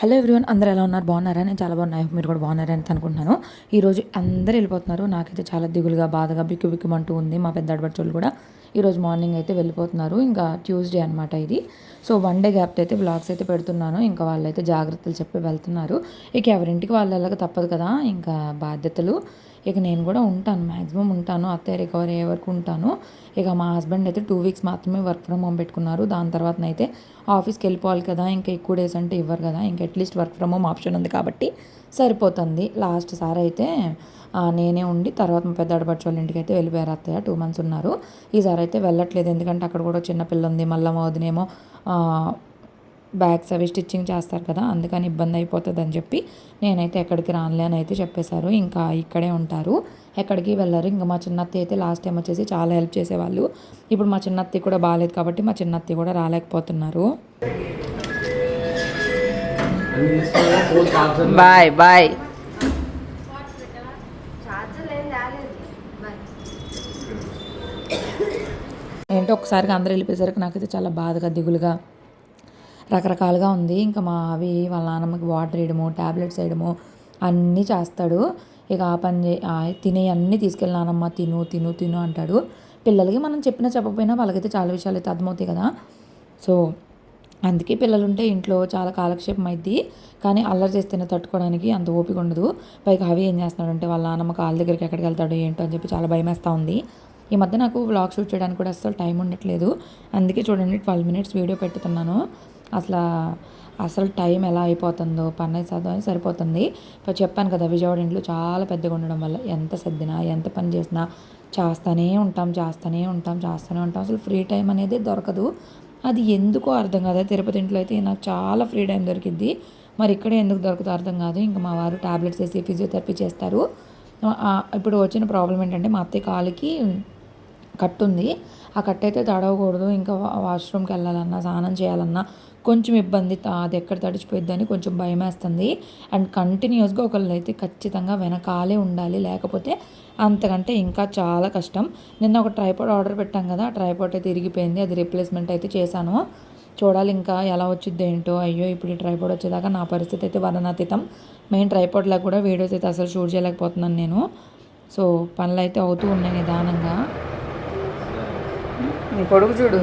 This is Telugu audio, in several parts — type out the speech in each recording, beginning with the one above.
హలో ఎవ్రీవన్, అందరూ ఎలా ఉన్నారు? బాగున్నారా? నేను చాలా బాగున్నాను. మీరు కూడా బాగున్నారని అనుకుంటున్నాను. ఈరోజు అందరూ వెళ్ళిపోతున్నారు. నాకైతే చాలా దిగులుగా, బాధగా, బిక్కుబిక్కుమంటూ ఉంది. మా పెద్ద ఆడపడుచోళ్ళు కూడా ఈరోజు మార్నింగ్ అయితే వెళ్ళిపోతున్నారు. ఇంకా ట్యూస్డే అనమాట ఇది. సో 1 డే గ్యాప్తో అయితే వ్లాగ్స్ అయితే పెడుతున్నాను. ఇంకా వాళ్ళైతే జాగ్రత్తలు చెప్పి వెళ్తున్నారు. ఇక ఎవరింటికి వాళ్ళు వెళ్ళక తప్పదు కదా, ఇంకా బాధ్యతలు. ఇక నేను కూడా ఉంటాను, మ్యాక్సిమం ఉంటాను. అత్తయ్య రికవర్ అయ్యే వరకు ఉంటాను. ఇక మా హస్బెండ్ అయితే 2 వీక్స్ మాత్రమే వర్క్ ఫ్రమ్ హోమ్ పెట్టుకున్నారు. దాని తర్వాతనైతే ఆఫీస్కి వెళ్ళిపోవాలి కదా, ఇంకా ఎక్కువ డేస్ అంటే ఇవ్వరు కదా, ఇంకా at least work from home option ఉంది కాబట్టి సరిపోతుంది. లాస్ట్ సారి అయితే నేనే ఉండి తర్వాత మా పెద్ద ఆడపడుచు వాళ్ళ ఇంటికి అయితే వెళ్ళిపోయారు. అత్తయ్య 2 months ఉన్నారు. ఈసారి అయితే వెళ్ళట్లేదు, ఎందుకంటే అక్కడ కూడా చిన్న పిల్ల ఉంది. మళ్ళీ మా వదినేమో బ్యాగ్స్ అవి స్టిచ్చింగ్ చేస్తారు కదా, అందుకని ఇబ్బంది అయిపోతుంది అని చెప్పి నేనైతే ఎక్కడికి రానులే అని అయితే చెప్పేశారు. ఇంకా ఇక్కడే ఉంటారు, ఎక్కడికి వెళ్ళరు. ఇంకా మా చిన్నత్తి అయితే లాస్ట్ టైం వచ్చేసి చాలా హెల్ప్ చేసేవాళ్ళు. ఇప్పుడు మా చిన్నత్తి కూడా బాగాలేదు కాబట్టి మా చిన్నత్తి కూడా రాలేకపోతున్నారు. Bye bye. ఏంటో ఒకసారిగా అందరూ వెళ్ళిపోయేసరికి నాకైతే చాలా బాధగా, దిగులుగా, రకరకాలుగా ఉంది. ఇంకా మా అవి వాళ్ళ నాన్నమ్మకి వాటర్ వేయడము, ట్యాబ్లెట్స్ వేయడము అన్నీ చేస్తాడు. ఇక ఆ పని తినే అన్నీ తీసుకెళ్ళి నానమ్మ తిను తిను తిను అంటాడు. పిల్లలకి మనం చెప్పినా చెప్పకపోయినా వాళ్ళకైతే చాలా విషయాలు అయితే అర్థమవుతాయి కదా. సో అందుకే పిల్లలు ఉంటే ఇంట్లో చాలా కాలక్షేపం అయింది. కానీ అల్లరి చేస్తేనే తట్టుకోవడానికి అంత ఓపిక ఉండదు. పైగా అవి ఏం చేస్తున్నాడంటే వాళ్ళ నాన్నమ్మ కాళ్ళ దగ్గరికి ఎక్కడికి వెళ్తాడు ఏంటో అని చెప్పి చాలా భయం వేస్తూ ఉంది. ఈ మధ్య నాకు వ్లాగ్ షూట్ చేయడానికి కూడా అసలు టైం ఉండట్లేదు. అందుకే చూడండి 12 minutes వీడియో పెట్టుతున్నాను. అసలు టైం ఎలా అయిపోతుందో, పని చదవని సరిపోతుంది. ఇప్పుడు చెప్పాను కదా, విజయవాడ ఇంట్లో చాలా పెద్దగా ఉండడం వల్ల ఎంత సర్దినా, ఎంత పని చేసినా చేస్తూనే ఉంటాం. అసలు ఫ్రీ టైం అనేది దొరకదు. అది ఎందుకో అర్థం కాదు. తిరుపతి ఇంట్లో అయితే నాకు చాలా ఫ్రీ టైం దొరికిద్ది. మరి ఇక్కడ ఎందుకు దొరుకుతుందో అర్థం కాదు. ఇంకా మా వారు టాబ్లెట్స్ వేసి ఫిజియోథెరపీ చేస్తారు. ఇప్పుడు వచ్చిన ప్రాబ్లం ఏంటంటే మా అత్తయ్య కాలుకి కట్టు ఉంది. ఆ కట్టు అయితే తడవకూడదు. ఇంకా వాష్రూమ్కి వెళ్ళాలన్నా, స్నానం చేయాలన్నా కొంచెం ఇబ్బంది. అది ఎక్కడ తడిచిపోయిద్దని కొంచెం భయం వేస్తుంది. అండ్ కంటిన్యూస్గా ఒకళ్ళు అయితే ఖచ్చితంగా వెనకాలే ఉండాలి, లేకపోతే అంతకంటే ఇంకా చాలా కష్టం. నిన్న ఒక ట్రైపాడ్ ఆర్డర్ పెట్టాం కదా, ఆ ట్రైపాడ్ అయితే ఇరిగిపోయింది. అది రీప్లేస్మెంట్ అయితే చేశాను. చూడాలి ఇంకా ఎలా వచ్చిద్ది ఏంటో. అయ్యో, ఇప్పుడు ఈ ట్రైపాడ్ వచ్చేదాకా నా పరిస్థితి అయితే వర్ణనాతీతం. మెయిన్ ట్రైపాడ్లా కూడా వీడియోస్ అయితే అసలు షూట్ చేయలేకపోతున్నాను నేను. సో పనులు అయితే అవుతూ ఉన్నాయి నిదానంగా. నీ కొడుకు చూడు.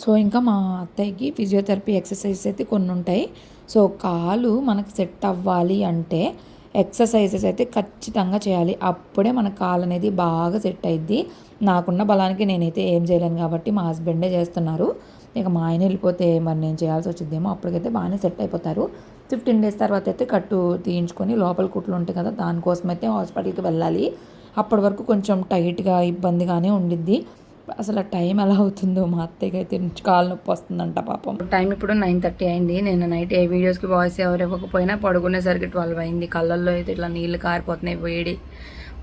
సో ఇంకా మా అత్తయ్యకి ఫిజియోథెరపీ ఎక్సర్సైజెస్ అయితే కొన్ని ఉంటాయి. సో కాలు మనకు సెట్ అవ్వాలి అంటే ఎక్సర్సైజెస్ అయితే ఖచ్చితంగా చేయాలి. అప్పుడే మన కాలు అనేది బాగా సెట్ అయ్యిద్ది. నాకున్న బలానికి నేనైతే ఏం చేయలేను కాబట్టి మా హస్బెండే చేస్తున్నారు. ఇక మా ఆయన వెళ్ళిపోతే మరి నేను చేయాల్సి వచ్చిద్దేమో. అప్పటికైతే బాగానే సెట్ అయిపోతారు. 15 days తర్వాత అయితే కట్టు తీయించుకొని లోపల కుట్లు ఉంటాయి కదా, దానికోసం అయితే హాస్పిటల్కి వెళ్ళాలి. అప్పటి వరకు కొంచెం టైట్గా, ఇబ్బందిగానే ఉండిద్ది. అసలు టైం ఎలా అవుతుందో, మా అత్తయ్యకి అయితే కాలు నొప్పి వస్తుందంట పాపం. టైం ఇప్పుడు 9:30 అయింది. నేను నైట్ ఏ వీడియోస్కి వాయిస్ ఎవరు ఇవ్వకపోయినా పడుకునేసరికి 12 అయింది. కళ్ళల్లో అయితే ఇట్లా నీళ్ళు కారిపోతున్నాయి, వేడి,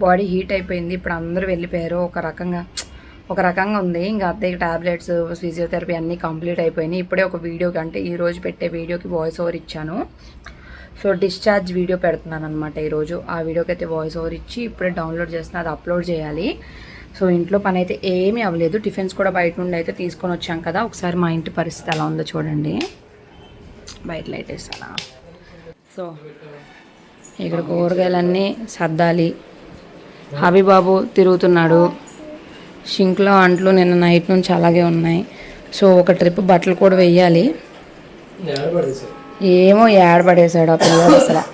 బాడీ హీట్ అయిపోయింది. ఇప్పుడు అందరూ వెళ్ళిపోయారు. ఒక రకంగా ఉంది. ఇంకా అత్తయ్యకి టాబ్లెట్స్, ఫిజియోథెరపీ అన్నీ కంప్లీట్ అయిపోయినాయి. ఇప్పుడే ఒక వీడియోకి, అంటే ఈరోజు పెట్టే వీడియోకి వాయిస్ ఓవర్ ఇచ్చాను. సో డిశ్చార్జ్ వీడియో పెడుతున్నాను అనమాట ఈరోజు. ఆ వీడియోకి అయితే వాయిస్ ఓవర్ ఇచ్చి ఇప్పుడే డౌన్లోడ్ చేస్తున్నా, అది అప్లోడ్ చేయాలి. సో ఇంట్లో పని అయితే ఏమీ అవ్వలేదు. టిఫిన్స్ కూడా బయట నుండి అయితే తీసుకొని వచ్చాం కదా. ఒకసారి మా ఇంటి పరిస్థితి ఎలా ఉందో చూడండి. బయట లైట్ వేస్తానా. సో ఇక్కడ కూరగాయలన్నీ సర్దాలి. హబీబాబు తిరుగుతున్నాడు. షింక్లో అంట్లు నిన్న నైట్ నుంచి అలాగే ఉన్నాయి. సో ఒక ట్రిప్ బట్టలు కూడా వెయ్యాలి. ఏమో ఏడబడేశాడు ఆ పిల్లలు అసలు.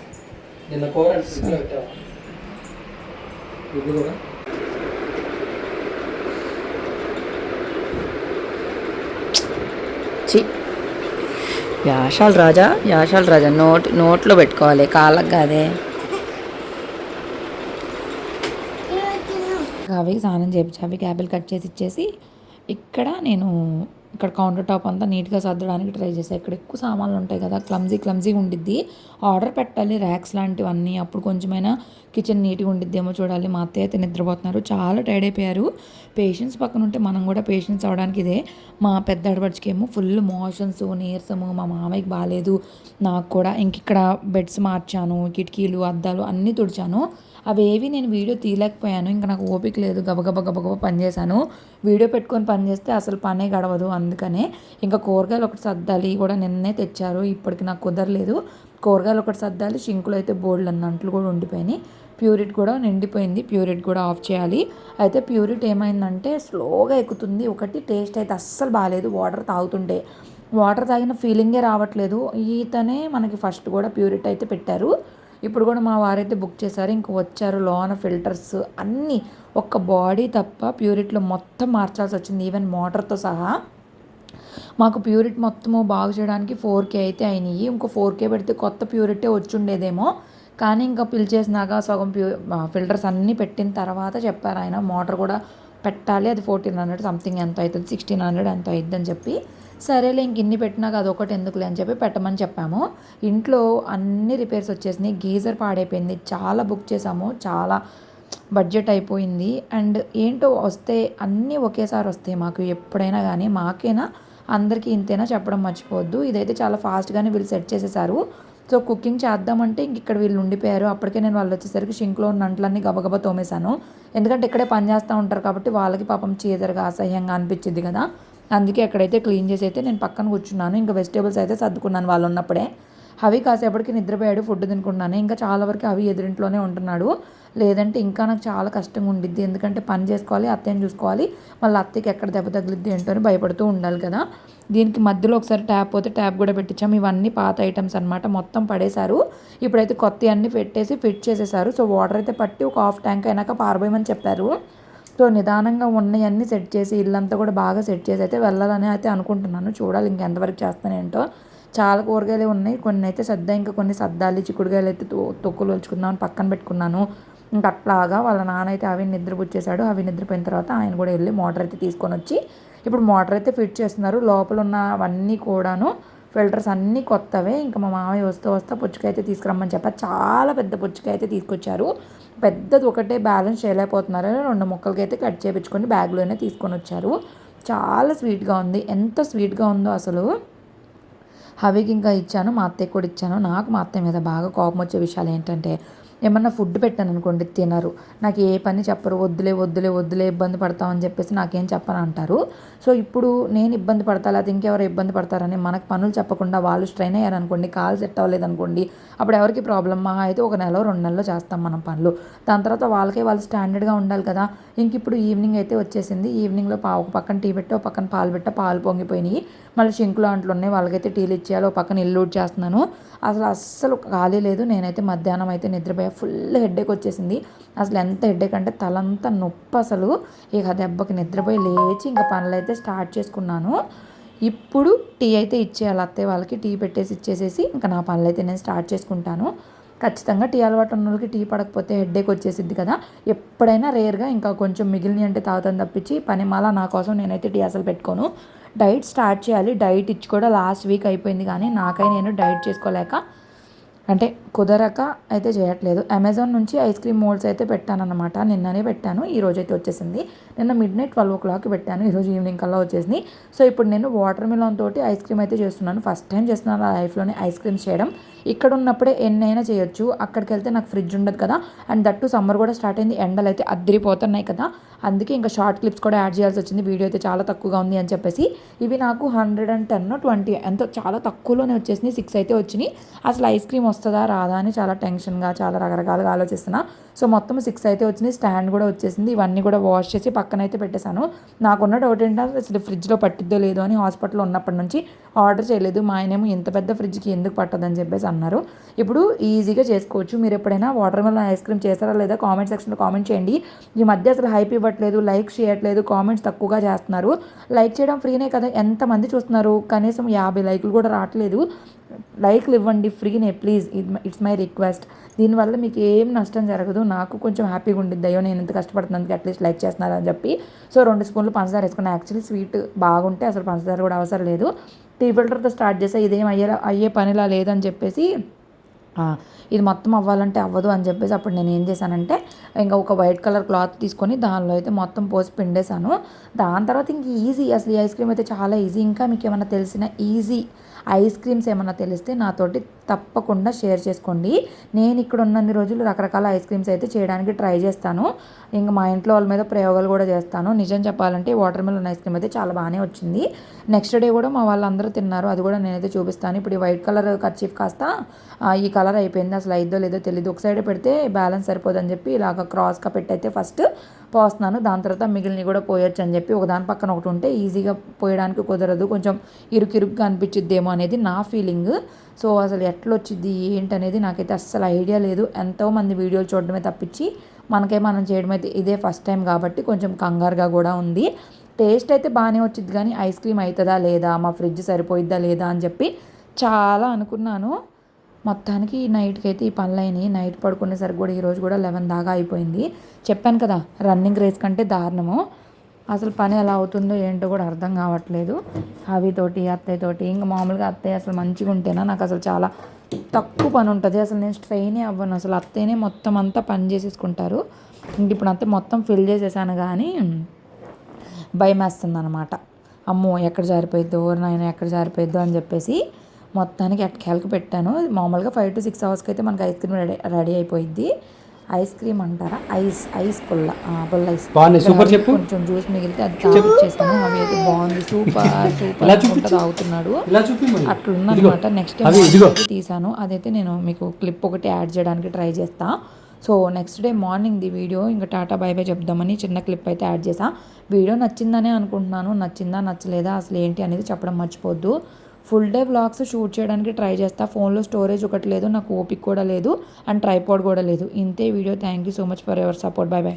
యాషాల్ రాజా నోట్లో పెట్టుకోవాలి, కాళ్ళకు కాదే. అవి స్నానం చేయించి అవి క్యాబులు కట్ చేసి ఇచ్చేసి ఇక్కడ నేను ఇక్కడ కౌంటర్ టాప్ అంతా నీట్గా సర్దడానికి ట్రై చేశాను. ఇక్కడ ఎక్కువ సామాన్లు ఉంటాయి కదా, క్లమ్జీగా ఉండిద్ది. ఆర్డర్ పెట్టాలి ర్యాక్స్ లాంటివన్నీ, అప్పుడు కొంచెమైనా కిచెన్ నీట్గా ఉండిద్దేమో చూడాలి. మా అత్తయ్య అయితే నిద్రపోతున్నారు, చాలా టైర్డ్ అయిపోయారు. పేషెంట్స్ పక్కన ఉంటే మనం కూడా పేషెంట్స్ అవడానికి ఇదే. మా పెద్ద ఆడపడిచికి ఏమో ఫుల్ మోషన్స్, నీరసము, మా మామయ్యకి బాగాలేదు, నాకు కూడా. ఇంక ఇక్కడ బెడ్స్ మార్చాను, కిటికీలు అద్దాలు అన్నీ తుడిచాను. అవేవి నేను వీడియో తీయలేకపోయాను, ఇంకా నాకు ఓపిక లేదు. గబగబా పని చేశాను. వీడియో పెట్టుకొని పని చేస్తే అసలు పనే గడవదు. అందుకనే ఇంకా కూరగాయలు ఒకటి సర్దాలి కూడా నిన్నే తెచ్చారు, ఇప్పటికి నాకు కుదరలేదు. కూరగాయలు ఒకటి సర్దాలి, షింకులు అయితే బోల్డ్ అన్న అంట్లు కూడా ఉండిపోయినాయి. ప్యూరిట్ కూడా నిండిపోయింది, ప్యూరిట్ కూడా ఆఫ్ చేయాలి. అయితే ప్యూరిట్ ఏమైందంటే స్లోగా ఎక్కుతుంది. ఒకటి టేస్ట్ అయితే అస్సలు బాగాలేదు, వాటర్ తాగిన ఫీలింగే రావట్లేదు. ఈతనే మనకి ఫస్ట్ కూడా ప్యూరిట్ అయితే పెట్టారు. ఇప్పుడు కూడా మా వారైతే బుక్ చేశారు, ఇంక వచ్చారు. లోన ఫిల్టర్స్ అన్నీ, ఒక్క బాడీ తప్ప ప్యూరిట్లో మొత్తం మార్చాల్సి వచ్చింది, ఈవెన్ మోటార్తో సహా. మాకు ప్యూరిట్ మొత్తము బాగు చేయడానికి 4K అయితే అయినాయి. ఇంకో 4K పెడితే కొత్త ప్యూరిటే వచ్చుండేదేమో. కానీ ఇంకా పిలిచేసినాక సగం ఫిల్టర్స్ అన్నీ పెట్టిన తర్వాత చెప్పారు ఆయన, మోటార్ కూడా పెట్టాలి, అది 1400 సంథింగ్ ఎంత అవుతుంది, 1600 ఎంత అవుతుందని చెప్పి. సరేలే ఇంక ఇన్ని పెట్టినాక అదొకటి ఎందుకులే అని చెప్పి పెట్టమని చెప్పాము. ఇంట్లో అన్ని రిపేర్స్ వచ్చేసినాయి. గీజర్ పాడైపోయింది, చాలా బుక్ చేసాము, చాలా బడ్జెట్ అయిపోయింది. అండ్ ఏంటో వస్తే అన్నీ ఒకేసారి వస్తాయి మాకు ఎప్పుడైనా కానీ. మాకైనా అందరికీ ఇంతేనా చెప్పడం మర్చిపోవద్దు. ఇదైతే చాలా ఫాస్ట్గానే వీళ్ళు సెట్ చేసేసారు. సో కుకింగ్ చేద్దామంటే ఇంక ఇక్కడ వీళ్ళు ఉండిపోయారు. అప్పటికే నేను వాళ్ళు వచ్చేసరికి షింక్లో ఉన్న అంట్లన్నీ గబగబా తోమేశాను. ఎందుకంటే ఇక్కడే పని చేస్తూ ఉంటారు కాబట్టి వాళ్ళకి పాపం చీదరగా అసహ్యంగా అనిపించింది కదా. అందుకే ఎక్కడైతే క్లీన్ చేసి అయితే నేను పక్కన కూర్చున్నాను. ఇంకా వెజిటేబుల్స్ అయితే సర్దుకున్నాను వాళ్ళు ఉన్నప్పుడే. అవి కాసేపటికి నిద్రపోయాడు, ఫుడ్ తినుకున్నాను. ఇంకా చాలా వరకు అవి ఎదురింట్లోనే ఉంటున్నాడు. లేదంటే ఇంకా నాకు చాలా కష్టంగా ఉండిద్ది, ఎందుకంటే పని చేసుకోవాలి, అత్తయ్యని చూసుకోవాలి, మళ్ళీ అత్తయ్యకి ఎక్కడ దెబ్బ తగిలిద్ది ఏంటో అని భయపడుతూ ఉండాలి కదా. దీనికి మధ్యలో ఒకసారి ట్యాప్ పోతే ట్యాప్ కూడా పెట్టించాము. ఇవన్నీ పాత ఐటమ్స్ అనమాట, మొత్తం పడేశారు. ఇప్పుడైతే కొత్త అన్నీ పెట్టేసి ఫిట్ చేసేసారు. సో వాటర్ అయితే పట్టి ఒక హాఫ్ ట్యాంక్ అయినాక పారబోయమని చెప్పారు. సో నిదానంగా ఉన్నవన్నీ సెట్ చేసి ఇల్లంతా కూడా బాగా సెట్ చేసి అయితే వెళ్ళాలని అయితే అనుకుంటున్నాను. చూడాలి ఇంకెంతవరకు చేస్తానేంటో. చాలా కూరగాయలు ఉన్నాయి, కొన్ని అయితే సర్దా, ఇంకా కొన్ని సర్దాలి. చిక్కుడుగాయలు అయితే తొక్కులు వచ్చుకుందామని పక్కన పెట్టుకున్నాను. ఇంకా అట్లాగా వాళ్ళ నాన్న అయితే అవి నిద్రపుచ్చేసాడు. అవి నిద్రపోయిన తర్వాత ఆయన కూడా వెళ్ళి మోటార్ అయితే తీసుకొని వచ్చి ఇప్పుడు మోటార్ అయితే ఫిట్ చేస్తున్నారు. లోపల ఉన్నవన్నీ కూడాను ఫిల్టర్స్ అన్నీ కొత్తవే. ఇంకా మా మామయ్య వస్తా పుచ్చుకాయ అయితే తీసుకురమ్మని చెప్పారు. చాలా పెద్ద పుచ్చుకాయ అయితే తీసుకొచ్చారు. పెద్దది ఒకటే బ్యాలెన్స్ చేయలేకపోతున్నారు, 2 ముక్కలకి అయితే కట్ చేయించుకొని బ్యాగ్లోనే తీసుకొని వచ్చారు. చాలా స్వీట్గా ఉంది, ఎంత స్వీట్గా ఉందో అసలు. హవికి ఇంకా ఇచ్చాను, మా అత్తయ్య కూడా ఇచ్చాను. నాకు మా అత్తయ్య మీద బాగా కోపం వచ్చే విషయాలు ఏంటంటే, ఏమన్నా ఫుడ్ పెట్టాను అనుకోండి తినరు, నాకు ఏ పని చెప్పరు, వద్దులే ఇబ్బంది పడతామని చెప్పేసి నాకేం చెప్పని అంటారు. సో ఇప్పుడు నేను ఇబ్బంది పడతా, లేకపోతే ఇంకెవరు ఇబ్బంది పడతారని మనకు పనులు చెప్పకుండా వాళ్ళు స్ట్రెయిన్ అయ్యారనుకోండి, కాలు సెట్ అవ్వలేదనుకోండి, అప్పుడు ఎవరికి ప్రాబ్లం? మా అయితే 1 నెల 2 నెలల్లో చేస్తాం మనం పనులు. దాని తర్వాత వాళ్ళు స్టాండర్డ్గా ఉండాలి కదా. ఇంక ఇప్పుడు ఈవినింగ్ అయితే వచ్చేసింది. ఈవినింగ్లో ఒక పక్కన టీ పెట్టా, ఒక పక్కన పాలు పొంగిపోయినాయి. మళ్ళీ షింకులో అంట్లు ఉన్నాయి, వాళ్ళకైతే టీలు ఇచ్చేయాలి. ఒక పక్కన ఇల్లు చేస్తున్నాను. అస్సలు ఖాళీ లేదు. నేనైతే మధ్యాహ్నం అయితే నిద్రపోయా, ఫుల్ హెడ్ఏక్ వచ్చేసింది. అసలు ఎంత హెడ్ఏక్ అంటే తలంతా నొప్పి అసలు. ఇక దెబ్బకి నిద్రపోయి లేచి ఇంకా పనులు అయితే స్టార్ట్ చేసుకున్నాను. ఇప్పుడు టీ అయితే ఇచ్చేయాలి అత్తయ్య వాళ్ళకి. టీ పెట్టేసి ఇచ్చేసేసి ఇంకా నా పనులు అయితే నేను స్టార్ట్ చేసుకుంటాను. ఖచ్చితంగా టీ అలవాటు ఉన్న వాళ్ళకి టీ పడకపోతే హెడ్ఏక్ వచ్చేసిద్ది కదా. ఎప్పుడైనా రేర్గా ఇంకా కొంచెం మిగిలిన అంటే తాగుతాను తప్పించి పనిమాల నా కోసం నేనైతే టీ అసలు పెట్టుకోను. డైట్ స్టార్ట్ చేయాలి. డైట్ ఇచ్చి కూడా లాస్ట్ వీక్ అయిపోయింది, కానీ నేను డైట్ చేసుకోలేక అంటే కుదరక అయితే చేయట్లేదు. అమెజాన్ నుంచి ఐస్ క్రీమ్ మోల్డ్స్ అయితే పెట్టానన్నమాట. నిన్ననే పెట్టాను, ఈరోజు అయితే వచ్చేసింది. నిన్న మిడ్నైట్ 12 o'clock పెట్టాను, ఈరోజు ఈవినింగ్ కల్లా వచ్చేసింది. సో ఇప్పుడు నేను వాటర్ మిలన్ తోటి ఐస్ క్రీమ్ అయితే చేస్తున్నాను. ఫస్ట్ టైం చేస్తున్నాను నా లైఫ్లోనే ఐస్ క్రీమ్స్ చేయడం. ఇక్కడ ఉన్నప్పుడే ఎన్నైనా చేయొచ్చు, అక్కడికి వెళ్తే నాకు ఫ్రిడ్జ్ ఉండదు కదా. అండ్ దట్టు సమ్మర్ కూడా స్టార్ట్ అయింది, ఎండలు అయితే అద్దరిపోతున్నాయి కదా. అందుకే ఇంకా షార్ట్ క్లిప్స్ కూడా యాడ్ చేయాల్సి వచ్చింది. వీడియో అయితే చాలా తక్కువగా ఉంది అని చెప్పేసి. ఇవి నాకు 110 20 ఎంతో చాలా తక్కువలోనే వచ్చేసినాయి. 6 అయితే వచ్చినాయి. అసలు ఐస్ క్రీమ్ వస్తుందా రాదా అని చాలా టెన్షన్గా చాలా రకరకాలుగా ఆలోచిస్తున్నా. సో మొత్తం 6 అయితే వచ్చినాయి. స్టాండ్ కూడా వచ్చేసింది. ఇవన్నీ కూడా వాష్ చేసి పక్కన అయితే పెట్టేశాను. నాకున్న డౌట్ ఏంటంటే అసలు ఫ్రిడ్జ్లో పట్టిద్దో లేదో అని హాస్పిటల్లో ఉన్నప్పటి నుంచి ఆర్డర్ చేయలేదు. మా ఆయనేమో ఇంత పెద్ద ఫ్రిడ్జ్కి ఎందుకు పట్టదని చెప్పేసి అన్నారు. ఇప్పుడు ఈజీగా చేసుకోవచ్చు. మీరు ఎప్పుడైనా వాటర్ మెలన్ ఐస్ క్రీమ్ చేస్తారా లేదా కామెంట్ సెక్షన్లో కామెంట్ చేయండి. ఈ మధ్య అసలు హైప్ ఇవ్వట్లేదు, లైక్ చేయట్లేదు, కామెంట్స్ తక్కువగా చేస్తున్నారు. లైక్ చేయడం ఫ్రీనే కదా, ఎంతమంది చూస్తున్నారు? కనీసం 50 లైకులు కూడా రావట్లేదు. లైక్లు ఇవ్వండి, ఫ్రీనే ప్లీజ్, ఇట్స్ మై రిక్వెస్ట్. దీనివల్ల మీకు ఏం నష్టం జరగదు, నాకు కొంచెం హ్యాపీగా ఉండిద్ది. అయ్యో నేను ఇంత కష్టపడుతున్నందుకు అట్లీస్ట్ లైక్ చేస్తున్నారని చెప్పి. చెప్పి. సో 2 స్పూన్లు పంచదార వేసుకున్నాను. యాక్చువల్లీ స్వీట్ బాగుంటే అసలు పంచదార కూడా అవసరం లేదు. టీ ఫిల్టర్తో స్టార్ట్ చేసా, ఇదేం అయ్యే పనిలా లేదని చెప్పేసి ఇది మొత్తం అవ్వాలంటే అవ్వదు అని చెప్పేసి అప్పుడు నేను ఏం చేశానంటే ఇంకా ఒక వైట్ కలర్ క్లాత్ తీసుకొని దానిలో అయితే మొత్తం పోసి పిండేశాను. దాని తర్వాత ఇంక ఈజీ, అసలు ఈ ఐస్ క్రీమ్ అయితే చాలా ఈజీ. ఇంకా మీకు ఏమైనా తెలిసిన ఈజీ ఐస్ క్రీమ్స్ ఏమన్నా తెలిస్తే నాతోటి తప్పకుండా షేర్ చేసుకోండి. నేను ఇక్కడ ఉన్నన్ని రోజులు రకరకాల ఐస్ క్రీమ్స్ అయితే చేయడానికి ట్రై చేస్తాను. ఇంకా మా ఇంట్లో వాళ్ళ మీద ప్రయోగాలు కూడా చేస్తాను. నిజం చెప్పాలంటే వాటర్ మెలన్ ఐస్ క్రీమ్ అయితే చాలా బాగానే వచ్చింది. నెక్స్ట్ డే కూడా మా వాళ్ళందరూ తిన్నారు, అది కూడా నేనైతే చూపిస్తాను. ఇప్పుడు ఈ వైట్ కలర్ కర్చీఫ్ కాస్త ఈ కలర్ అయిపోయింది. అసలు అయిద్దో లేదో తెలియదు. ఒక సైడ్ పెడితే బ్యాలెన్స్ సరిపోదని చెప్పి ఇలాగ క్రాస్గా పెట్టయితే ఫస్ట్ పోస్తున్నాను. దాని తర్వాత మిగిలినవి కూడా పోయొచ్చు అని చెప్పి ఒకదాని పక్కన ఒకటి ఉంటే ఈజీగా పోయడానికి కుదరదు, కొంచెం ఇరుకిరుగ్గా అనిపించిద్దేమో అనేది నా ఫీలింగ్. సో అసలు ఎట్లా వచ్చింది ఏంటనేది నాకైతే అస్సలు ఐడియా లేదు. ఎంతోమంది వీడియోలు చూడడమే తప్పించి మనం చేయడం అయితే ఇదే ఫస్ట్ టైం కాబట్టి కొంచెం కంగారుగా కూడా ఉంది. టేస్ట్ అయితే బాగానే వచ్చింది, కానీ ఐస్ క్రీమ్ అవుతుందా లేదా, మా ఫ్రిడ్జ్ సరిపోయిద్దా లేదా అని చెప్పి చాలా అనుకున్నాను. మొత్తానికి నైట్కి అయితే ఈ పనులు అయినాయి. నైట్ పడుకునేసరికి కూడా ఈరోజు కూడా 11 దాకా అయిపోయింది. చెప్పాను కదా రన్నింగ్ రేస్ కంటే దారుణము. అసలు పని ఎలా అవుతుందో ఏంటో కూడా అర్థం కావట్లేదు. అవితోటి అత్తయ్యతోటి ఇంకా మామూలుగా అత్తయ్య అసలు మంచిగా ఉంటేనా నాకు అసలు చాలా తక్కువ పని ఉంటుంది. అసలు నేను స్ట్రెయినే అవ్వను. అసలు అత్తయ్యనే మొత్తం అంతా పని చేసేసుకుంటారు. ఇంక ఇప్పుడు అత్తయ్య మొత్తం ఫిల్ చేసేసాను కానీ భయం వేస్తుంది అనమాట. అమ్మో ఎక్కడ జారిపోయిద్దో నాయన ఎక్కడ జారిపోయిద్దో అని చెప్పేసి మొత్తానికి అట్కేళ్ళకి పెట్టాను. మామూలుగా 5 to 6 అవర్స్కి అయితే మనకి ఐస్ క్రీమ్ రెడీ అయిపోయింది. ఐస్ క్రీమ్ అంటారా, ఐస్ పుల్ల ఐస్ సూపర్ చెప్పు. కొంచెం జ్యూస్ మిగిలితే అది తాగిచ్చేసాను. అవి అయితే బాగుంది, సూపర్ అనుకుంటా తాగుతున్నాడు. అట్లుందనమాట. నెక్స్ట్ టైం తీసాను, అదైతే నేను మీకు క్లిప్ ఒకటి యాడ్ చేయడానికి ట్రై చేస్తా. So next day morning the video ఇంకా టాటా బై బై చెప్దామని చిన్న క్లిప్ అయితే యాడ్ చేసా. వీడియో నచ్చిందనే అనుకుంటున్నాను. నచ్చిందా నచ్చలేదా అసలు ఏంటి అనేది చెప్పడం మర్చిపోద్దు. ఫుల్ డే వ్లాగ్స్ షూట్ చేయడానికి ట్రై చేస్తా. ఫోన్లో స్టోరేజ్ ఒకటి లేదు, నాకు ఓపిక కూడా లేదు, అండ్ ట్రైపాడ్ కూడా లేదు. ఇంతే video. Thank you so much for your support. By by.